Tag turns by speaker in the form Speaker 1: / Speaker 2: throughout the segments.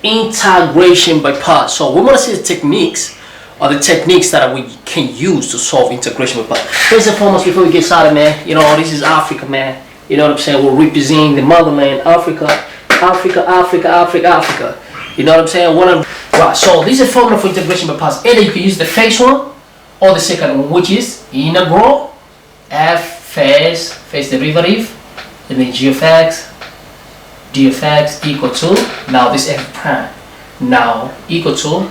Speaker 1: integration by parts. So we want to see the techniques that we can use to solve integration by parts. First and foremost, before we get started, man, you know, this is Africa, man. You know what I'm saying? We're representing the motherland, Africa. You know what I'm saying? Right, so this is a formula for integration by parts. Either you can use the first one or the second one, which is integral f face derivative, and then g of x, d of x equal to, now this f prime, now equal to,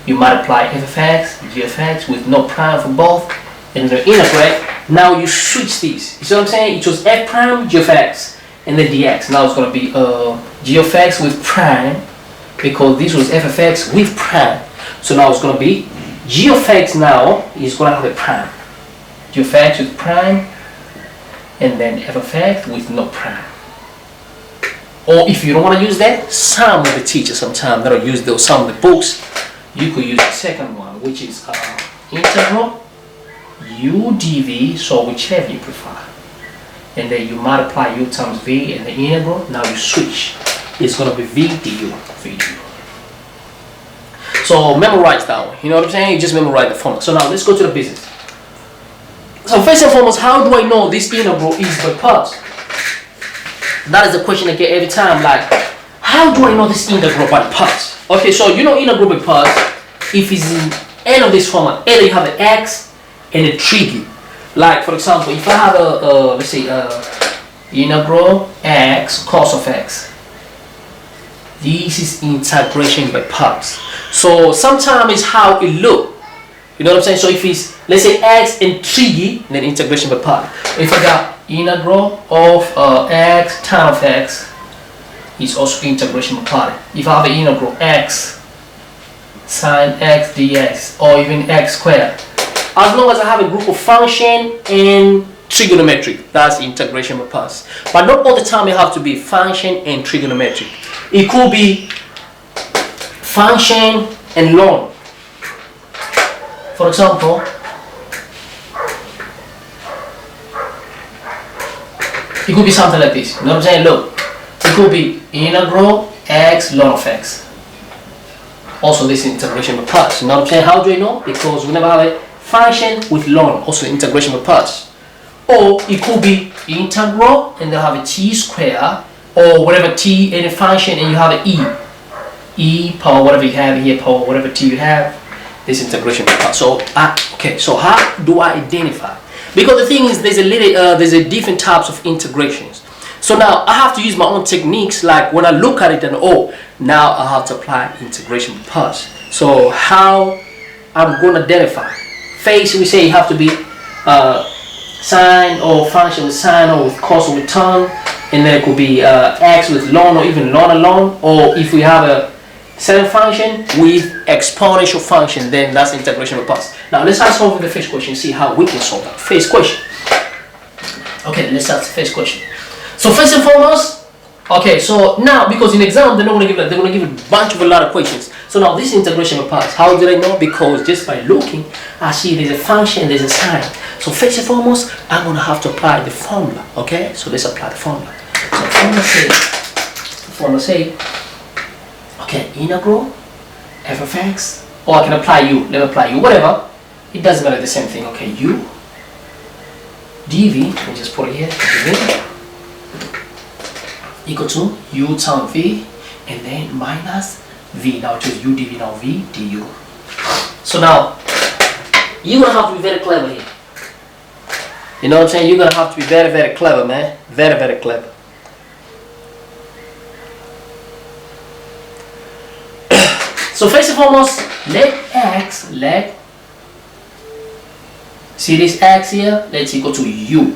Speaker 1: you multiply f of x, g of x with no prime for both, and then integrate. Now you switch these. You see what I'm saying? You chose f prime, g of x, and then dx. Now it's going to be g of x with prime, because this was f of x with prime. So now it's going to be g of x now is going to have a prime. G of x with prime, and then f of x with no prime. Or if you don't want to use that, some of the teachers sometimes that'll use those, some of the books, you could use the second one, which is integral u dv, so whichever you prefer. And then you multiply u times v and the integral. Now you switch. It's going to be v du. So memorize that one. You know what I'm saying? You just memorize the formula. So now let's go to the business. So first and foremost, how do I know this integral is by parts? That is the question I get every time. Like, how do I know this integral by parts? Okay, so you know integral by parts if it's in any of this format. Either you have an x and a trig. Like for example, if I have let's say integral x cos of x. This is integration by parts. So sometimes it's how it look. You know what I'm saying? So if it's, let's say, x and trig, then integration by part. If I got integral of x tan of x, it's also integration by part. If I have an integral x sine x dx, or even x squared, as long as I have a group of function and trigonometric, that's integration by parts. But not all the time it have to be function and trigonometric. It could be function and ln. For example, it could be something like this. You know what I'm saying? Look, it could be integral x ln of x. Also, this is integration by parts. You know what I'm saying? How do I know? Because we never have a function with ln, also integration by parts. Or it could be integral and they have a t square, or whatever t in a function, and you have an e power whatever you have here, power whatever t you have. This integration by parts. So okay, so how do I identify? Because the thing is, there's a different types of integrations. So now I have to use my own techniques. Like when I look at it and now I have to apply integration by parts. So how I'm going to identify? First, we say you have to be sine or function with sine or with cos or with tan, and then it could be x with ln or even ln alone, or if we have a certain function with exponential function, then that's integration by parts. Now let's start solving the first question, see how we can solve that first question. Okay, let's start the first question. So first and foremost, okay, so now because in exam they're not going to give they're going to give a lot of questions. So now this integration by parts, how did I know? Because just by looking, I see there's a function, there's a sign. So first and foremost, I'm going to have to apply the formula. Okay, so let's apply the formula. So formula say, okay, integral f of x, or I can apply u, let me apply u, whatever. It doesn't matter, the same thing. Okay, u dv, let me just put it here, dv, equal to u times v, and then minus v. Now choose u dv, now v du. So now you're gonna have to be very clever here. You know what I'm saying? You're gonna have to be very, very clever, man. Very, very clever. So first and foremost, see this x here, let's equal to u.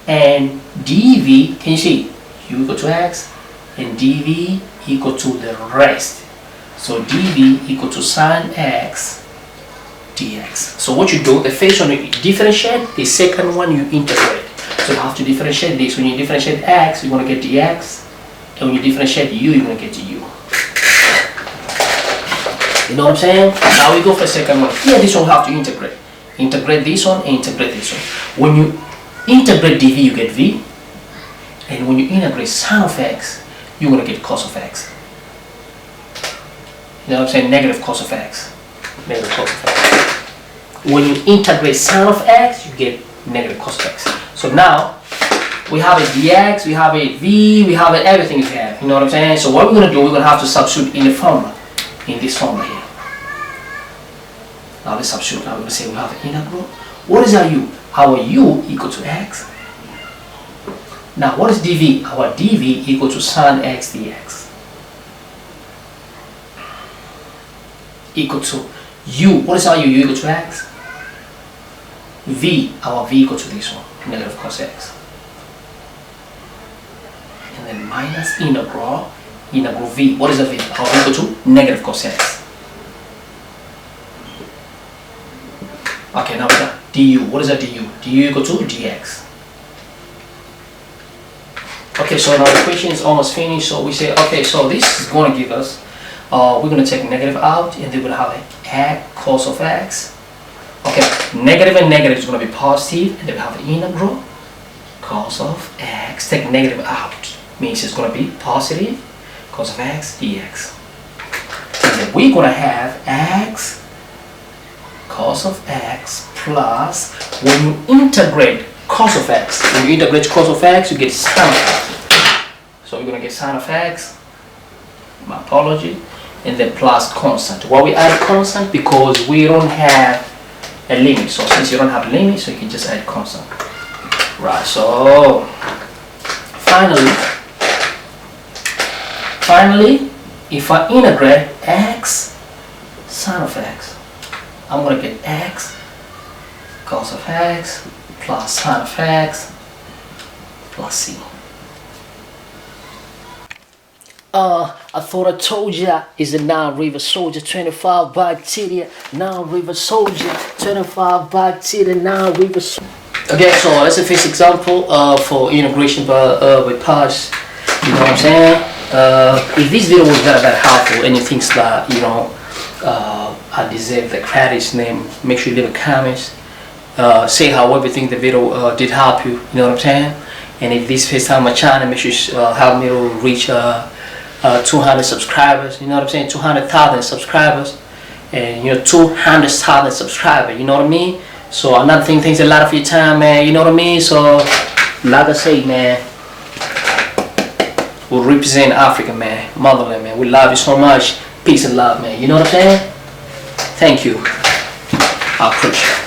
Speaker 1: And dv, can you see? U equal to x, and dv equal to the rest. So dv equal to sine x dx. So what you do, the first one you differentiate, the second one you integrate. So you have to differentiate this. When you differentiate x, you're going to get dx, and when you differentiate u, you're going to get to u. You know what I'm saying? Now we go for the second one. Here, this one we have to integrate. Integrate this one and integrate this one. When you integrate dv, you get v. And when you integrate sine of x, you're gonna get cos of x. You know what I'm saying? Negative cos of x. Negative cos of x. When you integrate sine of x, you get negative cos of x. So now we have a dx, we have a v, we have everything we have. You know what I'm saying? So what we're gonna do, we're gonna have to substitute in the formula, in this formula here. Now let's substitute. Now we're gonna say we have an integral. What is our u? Our u equal to x. Now what is dv? Our dv equal to sine x dx. Equal to u. What is our u? U equal to x. V. Our v equal to this one. Negative cos x. And then minus integral v. What is the v? Our v equal to negative cos x. Okay, now we got du. What is that du? Du equal to dx. Okay, so now the equation is almost finished. So we say, okay, so this is going to give us, we're going to take negative out, and then we're going to have a cos of x. Okay, negative and negative is going to be positive, and then we have an integral cos of x. Take negative out, means it's going to be positive cos of x dx. And then we're going to have x cos of x plus, when you integrate cos of x, when you integrate cos of x, you get sine of x. So we're going to get sine of x, my apology, and then plus constant. Why we add constant? Because we don't have a limit. So since you don't have a limit, so you can just add constant. Right, so finally, if I integrate x sine of x, I'm going to get x cos of x plus sine of x plus c. I thought I told ya, is a non-river soldier, 25 bacteria, non-river soldier, 25 bacteria, non-river soldier. Okay, so that's a first example for integration by parts. You know what I'm saying? If this video was very helpful and you think that, you know, I deserve the credits name, make sure you leave a comment. Say how everything the video did help you. You know what I'm saying? And if this first time on my channel, make sure you help me to reach 200 subscribers. You know what I'm saying? 200,000 subscribers, and you know, 200,000 subscribers. You know what I mean? So another thing takes a lot of your time, man. You know what I mean? So like I say, man, we represent Africa, man, motherland, man. We love you so much. Peace and love, man. You know what I'm saying? Thank you. I appreciate it.